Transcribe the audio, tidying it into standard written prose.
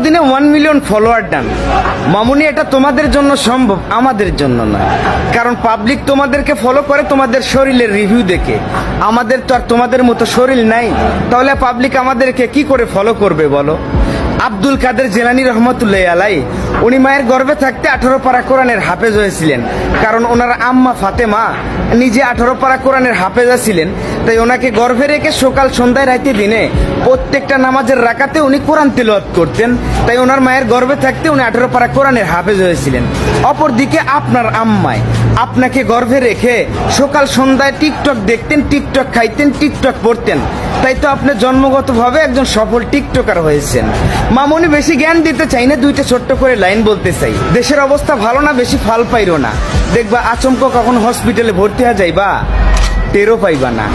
দিনে 1 million follower done. মামুনি, এটা তোমাদের জন্য সম্ভব, আমাদের জন্য নয়। কারণ পাবলিক তোমাদেরকে ফলো করে তোমাদের শরীরের রিভিউ দেখে। আমাদের তো আর তোমাদের মতো শরীর নাই, তাহলে পাবলিক আমাদেরকে কি করে ফলো করবে বলো? আব্দুল কাদের জিলানী রহমতুল্লাহ আলাই, উনি মায়ের গর্ভে থাকতে 18 পারা কোরআনের হাফেজ হয়েছিলেন। কারণ ওনার আম্মা ফাতেমা নিজে 18 পারা কোরআনের হাফেজা ছিলেন, তাই ওনাকে গর্ভে রেখে সকাল সন্ধ্যায় রাতে দিনে প্রত্যেকটা নামাজের রাকাতে উনি কোরআন তিলাওয়াত করতেন। তাই ওনার মায়ের গর্ভে থাকতে উনি 18 পারা কোরআনের হাফেজ হয়েছিলেন। অপরদিকে আপনার আম্মায় আপনাকে গর্ভে রেখে সকাল সন্ধ্যায় টিকটক দেখতেন, টিকটক খাইতেন, টিকটক পড়তেন। তাই তো আপনি জন্মগতভাবে একজন সফল টিকটকার হয়েছেন। মামুনি, বেশি জ্ঞান দিতে চাই না, দুইটা ছোট্ট করে লাইন বলতে চাই। দেশের অবস্থা ভালো না, বেশি ফাল পাইরো না। দেখবা আচমকা কখন হসপিটালে ভর্তি হয়ে যাইবা, টেরও পাইবা না।